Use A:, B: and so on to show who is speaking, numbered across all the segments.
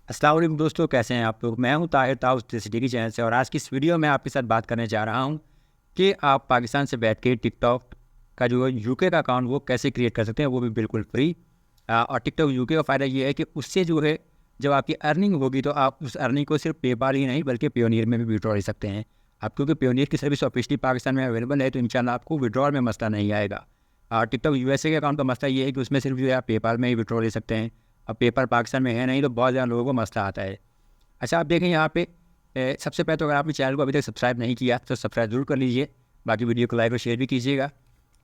A: अस्सलाम वालेकुम दोस्तों, कैसे हैं आप लोग। मैं हूं ताहिर ताउस सिटी की चैनल से और आज की इस वीडियो में आपके साथ बात करने जा रहा हूं कि आप पाकिस्तान से बैठ के टिकटॉक का जो यूके का अकाउंट वो कैसे क्रिएट कर सकते हैं, वो भी बिल्कुल फ्री। और टिकटॉक यूके का फ़ायदा ये है कि उससे जो है जब आपकी अर्निंग होगी तो आप उस अर्निंग को सिर्फ पेपाल ही नहीं बल्कि पेयोनियर में भी विड्रॉ ले सकते हैं आप, क्योंकि पेयोनियर की सर्विस ऑफिशियली पाकिस्तान में अवेलेबल है, तो इंशाल्लाह आपको विड्रॉल में मसला नहीं आएगा। और टिकटॉक यूएसए के अकाउंट का मसला ये है कि उसमें सिर्फ जो है आप पेपाल में ही विड्रॉ ले सकते हैं। अब पेपर पाकिस्तान में है नहीं, तो बहुत ज़्यादा लोगों को मसला आता है। अच्छा, आप देखें यहाँ पे सबसे पहले तो अगर आपने चैनल को अभी तक सब्सक्राइब नहीं किया तो सब्सक्राइब जरूर कर लीजिए। बाकी वीडियो को लाइक और शेयर भी कीजिएगा।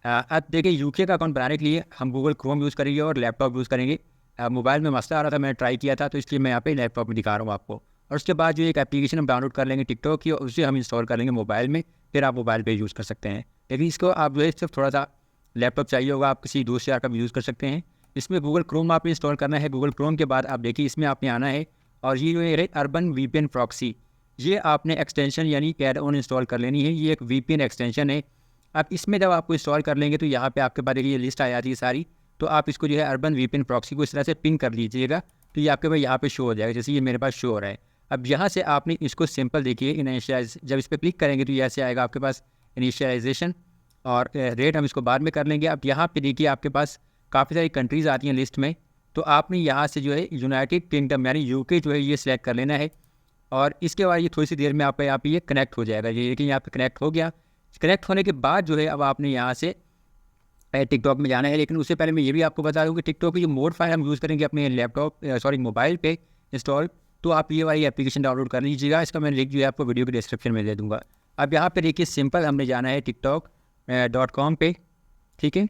A: अब देखिए, यूके का अकाउंट बनाने के लिए हम गूगल क्रोम यूज़ करेंगे और लैपटॉप यूज़ करेंगे। मोबाइल में मसला आ रहा था, मैंने ट्राई किया था, तो इसलिए मैं यहाँ पे लैपटॉप में दिखा रहा हूँ आपको। और उसके बाद जो एक एप्लीकेशन हम डाउनलोड कर लेंगे टिकटॉक की, और उसे हम इंस्टॉल कर लेंगे मोबाइल में। फिर आप मोबाइल पर यूज़ कर सकते हैं, लेकिन इसको आप जो है सिर्फ थोड़ा सा लैपटॉप चाहिए होगा, आप किसी दूसरे ऐप का भी यूज़ कर सकते हैं। इसमें गूगल क्रोम आपने इंस्टॉल करना है। गूगल क्रोम के बाद आप देखिए इसमें आपने आना है, और ये जो है अर्बन वीपीएन प्रॉक्सी, ये आपने एक्सटेंशन यानी ऐड ऑन इंस्टॉल कर लेनी है। ये एक वीपीएन एक्सटेंशन है। अब इसमें जब आपको इंस्टॉल कर लेंगे तो यहाँ पे आपके पास देखिए ये लिस्ट आ जाती है सारी। तो आप इसको जो है अर्बन वीपीएन प्रॉक्सी को इस तरह से पिन कर लीजिएगा, तो ये आपके पास यहाँ पे शो हो जाएगा, जैसे ये मेरे पास शो हो रहा है। अब यहाँ से आपने इसको सिंपल देखिए इनिशियलाइज, जब इस पर क्लिक करेंगे तो ये ऐसे आएगा आपके पास इनिशियलाइजेशन, और रेट हम इसको बाद में कर लेंगे। अब यहाँ पे देखिए आपके पास काफ़ी सारी कंट्रीज़ आती हैं लिस्ट में, तो आपने यहाँ से जो है यूनाइटेड किंगडम यानी यूके जो है ये सिलेक्ट कर लेना है। और इसके बाद ये थोड़ी सी देर में आप यहाँ पे ये कनेक्ट हो जाएगा। ये लेकिन यहाँ पे कनेक्ट हो गया। कनेक्ट होने के बाद जो है अब आपने यहाँ से टिकटॉक में जाना है। लेकिन उससे पहले मैं ये भी आपको बता दूँ कि टिकटॉक की जो मोड फाइल हम यूज़ करेंगे अपने लैपटॉप मोबाइल पे इंस्टॉल, तो आप ये वाली एप्लीकेशन डाउनलोड कर लीजिएगा। इसका मैं लिंक जो है आपको वीडियो के डिस्क्रिप्शन में दे दूँगा। अब यहाँ पे देखिए सिंपल हमने जाना है टिकटॉक .com पे, ठीक है।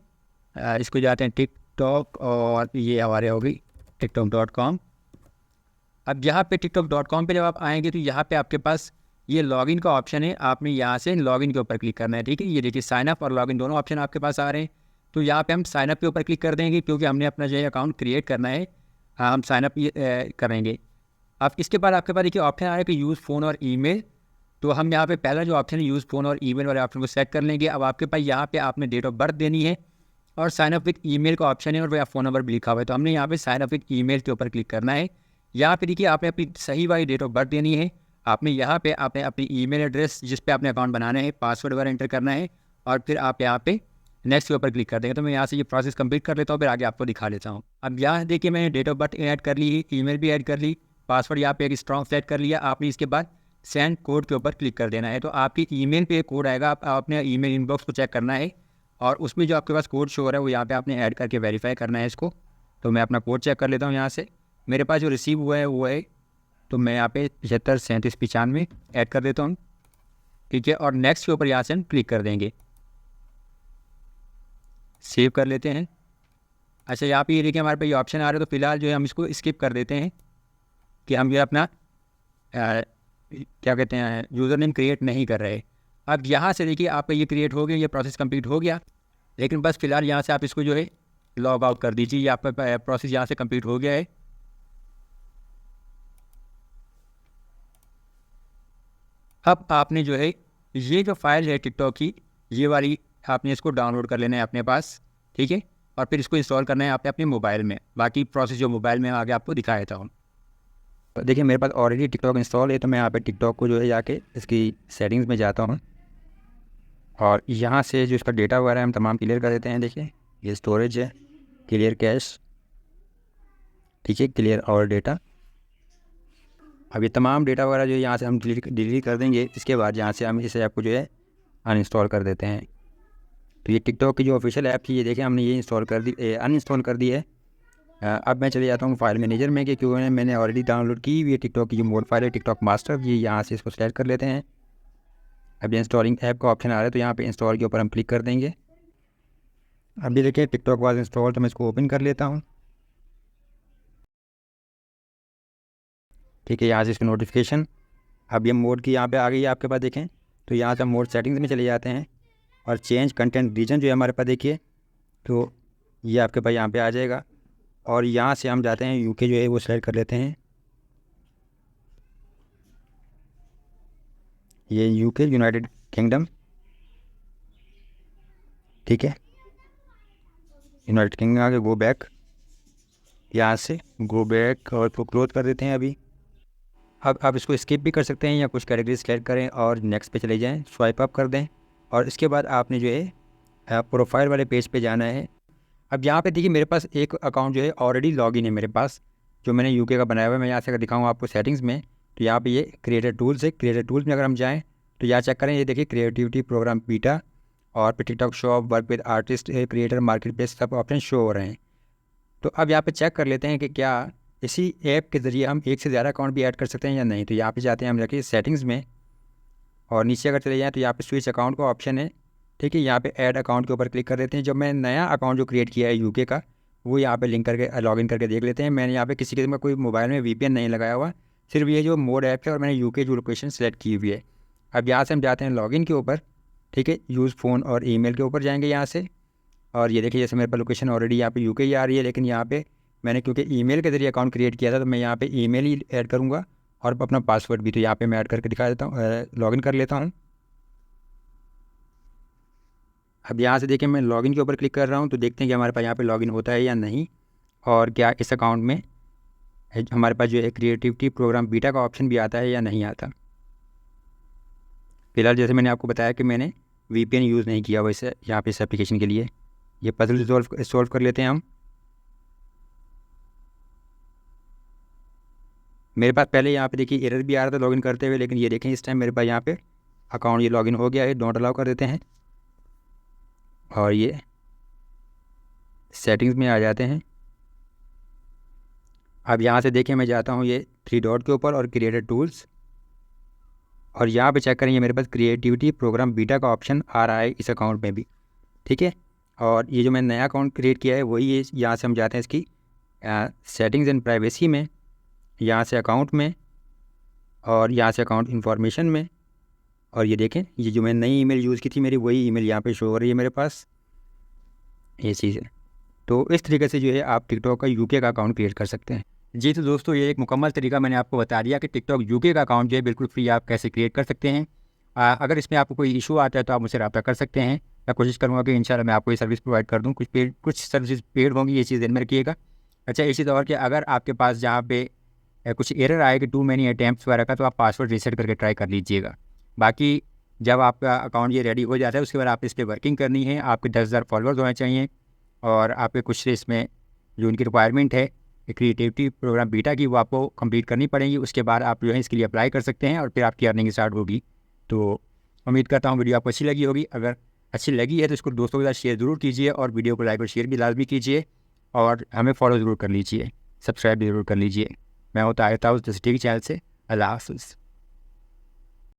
A: इसको जाते हैं टिकटॉक, और ये हमारे होगी टिकटॉक.com। अब यहाँ पे टिकटॉक.com पे जब आप आएंगे तो यहाँ पे आपके पास ये लॉगिन का ऑप्शन है। आपने यहाँ से लॉगिन के ऊपर क्लिक करना है, ठीक है। ये देखिए साइन अप और लॉगिन दोनों ऑप्शन आपके पास आ रहे हैं। तो यहाँ पे हम साइन अप के ऊपर क्लिक कर देंगे, क्योंकि हमने अपना जो है अकाउंट क्रिएट करना है। हम साइन अप करेंगे। अब इसके बाद आपके पास देखिए ऑप्शन आ रहा है कि यूज़ फ़ोन और ईमेल। तो हम यहाँ पे पहला जो ऑप्शन है यूज़ फ़ोन और ईमेल वाले ऑप्शन को सेट कर लेंगे। अब आपके पास यहाँ पे आपने डेट ऑफ बर्थ देनी है, और साइन अप विद ईमेल का ऑप्शन है, और वह फ़ोन नंबर भी लिखा हुआ है। तो हमने यहाँ पे साइन अप विद ईमेल के ऊपर क्लिक करना है। यहाँ पे देखिए आपने अपनी सही वाली डेट ऑफ बर्थ देनी है। आपने यहाँ पे आपने अपनी ईमेल एड्रेस जिस पे आपने अकाउंट बनाना है, पासवर्ड वगैरह एंटर करना है, और फिर आप यहाँ पे नेक्स्ट के ऊपर क्लिक कर देंगे। तो मैं यहाँ से ये प्रोसेस कंप्लीट कर लेता हूँ, फिर आगे आपको दिखा देता हूँ। अब यहाँ देखिए मैंने डेट ऑफ बर्थ ऐड कर ली, ईमेल भी ऐड कर ली, पासवर्ड यहाँ पे एक स्ट्रॉन्ग सेट कर लिया। आपने इसके बाद सेंड कोड के ऊपर क्लिक कर देना है। तो आपकी ईमेल पे एक कोड आएगा, आप अपने ईमेल इनबॉक्स को चेक करना है, और उसमें जो आपके पास कोड शो हो रहा है वो यहाँ पे आपने ऐड करके वेरीफाई करना है इसको। तो मैं अपना कोड चेक कर लेता हूँ यहाँ से। मेरे पास जो रिसीव हुआ है वो है, तो मैं यहाँ पे 75 37 95 ऐड कर देता हूँ, ठीक है। और नेक्स्ट के ऊपर यहाँ से हम क्लिक कर देंगे, सेव कर लेते हैं। अच्छा, यहाँ पे ये देखिए हमारे पास ये ऑप्शन आ रहा है, तो फिलहाल जो है हम इसको स्किप कर देते हैं कि हम ये अपना क्या कहते हैं यूज़र नेम क्रिएट नहीं कर रहे। अब यहाँ से देखिए आपका ये क्रिएट हो गया, ये प्रोसेस कंप्लीट हो गया। लेकिन बस फिलहाल यहाँ से आप इसको जो है लॉग आउट कर दीजिए। ये आपका प्रोसेस यहाँ से कंप्लीट हो गया है। अब आपने जो है ये जो फाइल है टिकटॉक की, ये वाली आपने इसको डाउनलोड कर लेना है अपने पास, ठीक है। और फिर इसको इंस्टॉल करना है आपने अपने मोबाइल में। बाकी प्रोसेस जो मोबाइल में आगे आपको दिखा देता हूँ। देखिए मेरे पास ऑलरेडी टिकटॉक इंस्टॉल है, तो मैं यहाँ पे टिकटॉक को जो है जाके इसकी सेटिंग्स में जाता हूँ, और यहाँ से जो इसका डेटा वगैरह हम तमाम क्लियर कर देते हैं। देखिए ये स्टोरेज है, क्लियर कैश, ठीक है, क्लियर और डेटा। अब ये तमाम डेटा वगैरह जो यहाँ से हम डिलीट कर देंगे। इसके बाद यहाँ से हम इस ऐप को जो है अनइंस्टॉल कर देते हैं। तो ये टिकटॉक की जो ऑफिशियल ऐप थी, ये देखिए हमने ये इंस्टॉल कर दी, अनइंस्टॉल कर दी है। अब मैं चले जाता हूँ फाइल मैनेजर में, कि क्योंकि मैंने ऑलरेडी डाउनलोड की हुई है टिकटॉक की जो मोड फाइल है टिकटॉक मास्टर, ये यहाँ से इसको सेलेक्ट कर लेते हैं। अब ये इंस्टॉलिंग ऐप का ऑप्शन आ रहा है, तो यहाँ पे इंस्टॉल के ऊपर हम क्लिक कर देंगे। अभी देखिए टिकटॉक वाज इंस्टॉल, तो मैं इसको ओपन कर लेता हूँ, ठीक है। यहाँ से इसकी नोटिफिकेशन, अब ये मोड की यहाँ पे आ गई है आपके पास, देखें। तो यहाँ से हम मोड सेटिंग्स में चले जाते हैं, और चेंज कंटेंट रीजन जो है हमारे पास देखिए, तो ये आपके पास यहाँ पे आ जाएगा। और यहाँ से हम जाते हैं यूके जो है वो सेलेक्ट कर लेते हैं। ये यूके यूनाइटेड किंगडम, ठीक है। यूनाइटेड किंगडम आगे गो बैक, यहाँ से गो बैक और इसको क्लोज कर देते हैं अभी। अब आप इसको स्किप भी कर सकते हैं या कुछ कैटेगरी सेलेक्ट करें और नेक्स्ट पे चले जाएं, स्वाइप अप कर दें और इसके बाद आपने जो है प्रोफाइल वाले पेज पे जाना है। अब यहाँ पे देखिए मेरे पास एक अकाउंट जो है ऑलरेडी लॉगिन है मेरे पास, जो मैंने यूके का बनाया हुआ है। मैं यहाँ से अगर दिखाऊँ आपको सेटिंग्स में, तो यहाँ पे ये क्रिएटर टूल्स है। क्रिएटर टूल्स में अगर हम जाएँ तो यहाँ चेक करें, ये देखिए क्रिएटिविटी प्रोग्राम बीटा और फिर TikTok shop, work with artist, creator, market place, सब ऑप्शन शो हो रहे हैं। तो अब यहाँ पे चेक कर लेते हैं कि क्या इसी ऐप के ज़रिए हम एक से ज़्यादा अकाउंट भी ऐड कर सकते हैं या नहीं। तो यहाँ पे जाते हैं हम जाके सेटिंग्स में और नीचे अगर चले जाएँ तो यहाँ पे स्विच अकाउंट का ऑप्शन है। ठीक है, यहाँ पे ऐड अकाउंट के ऊपर क्लिक कर देते हैं। जब मैं नया अकाउंट जो क्रिएट किया है यूके का, वो यहाँ पे लिंक करके लॉगिन करके देख लेते हैं। मैंने यहाँ पे किसी किस्म का कोई मोबाइल में वीपीएन नहीं लगाया हुआ, सिर्फ ये जो मोड ऐप है और मैंने यूके जो लोकेशन सेलेक्ट की हुई है। अब यहाँ से हम जाते हैं लॉगिन के ऊपर। ठीक है, यूज़ फ़ोन और ईमेल के ऊपर जाएंगे यहाँ से और ये देखिए जैसे मेरे पास लोकेशन ऑलरेडी यहाँ पे यूके ही आ रही है, लेकिन यहाँ पे मैंने क्योंकि ईमेल के ज़रिए अकाउंट क्रिएट किया था तो मैं यहाँ पे ईमेल ही ऐड करूँगा और अपना पासवर्ड भी। तो यहाँ पे मैं ऐड करके दिखा देता हूँ, लॉगिन कर लेता हूँ। अब यहाँ से देखिए मैं लॉगिन के ऊपर क्लिक कर रहा हूँ, तो देखते हैं कि हमारे पास यहाँ पे लॉगिन होता है या नहीं और क्या इस अकाउंट में हमारे पास जो है क्रिएटिविटी प्रोग्राम बीटा का ऑप्शन भी आता है या नहीं आता। फिलहाल जैसे मैंने आपको बताया कि मैंने वीपीएन यूज़ नहीं किया वैसे यहाँ पे इस एप्लीकेशन के लिए। ये पजल सॉल्व कर लेते हैं हम। मेरे पास पहले यहाँ पे देखिए एरर भी आ रहा था लॉगिन करते हुए, लेकिन ये देखें इस टाइम मेरे पास यहाँ पे अकाउंट ये लॉगिन हो गया है। डोंट अलाउ कर देते हैं और ये सेटिंग्स में आ जाते हैं। अब यहाँ से देखिए मैं जाता हूँ ये 3 डॉट के ऊपर और क्रिएटर टूल्स और यहाँ पे चेक करेंगे मेरे पास क्रिएटिविटी प्रोग्राम बीटा का ऑप्शन आ रहा है इस अकाउंट में भी। ठीक है, और ये जो मैंने नया अकाउंट क्रिएट किया है वही है। यहाँ से हम जाते हैं इसकी सेटिंग्स एंड प्राइवेसी में, यहाँ से अकाउंट में और यहाँ से अकाउंट इन्फॉर्मेशन में और ये देखें ये जो मैंने नई ईमेल यूज़ की थी मेरी वही ईमेल यहाँ पे शो हो रही है मेरे पास। ये चीज़ है। तो इस तरीके से जो है आप टिकटॉक का यूके का अकाउंट क्रिएट कर सकते हैं। जी तो दोस्तों ये एक मुकम्मल तरीका मैंने आपको बता दिया कि टिकटॉक यूके का अकाउंट जो है बिल्कुल फ्री आप कैसे क्रिएट कर सकते हैं। अगर इसमें आपको कोई इशू आता है तो आप मुझसे रब्ता कर सकते हैं। मैं कोशिश करूँगा कि इंशाल्लाह मैं आपको ये सर्विस प्रोवाइड कर दूँ। कुछ सर्विस पेड होंगी, ये चीज़ ध्यान में रखिएगा। अच्छा, इसी तौर के अगर आपके पास जहाँ पे कुछ एरर आए कि टू मैनी अटैम्प्ट्स वगैरह का, तो आप पासवर्ड रीसेट करके ट्राई कर लीजिएगा। बाकी जब आपका अकाउंट ये रेडी हो जाता है उसके बाद आप इस पर वर्किंग करनी है। आपके 10,000 फॉलोअर्स होने चाहिए और आपके कुछ इसमें जो उनकी रिक्वायरमेंट है क्रिएटिविटी प्रोग्राम बीटा की वो आपको कंप्लीट करनी पड़ेगी। उसके बाद आप जो है इसके लिए अप्लाई कर सकते हैं और फिर आपकी अर्निंग स्टार्ट होगी। तो उम्मीद करता हूँ वीडियो आपको अच्छी लगी होगी। अगर अच्छी लगी है तो इसको दोस्तों के साथ शेयर ज़रूर कीजिए और वीडियो को लाइक और शेयर भी लाजमी कीजिए और हमें फॉलो ज़रूर कर लीजिए, सब्सक्राइब भी ज़रूर कर लीजिए। मैं होता आयता उस चैनल से। अल्लाह हाफ़िज़।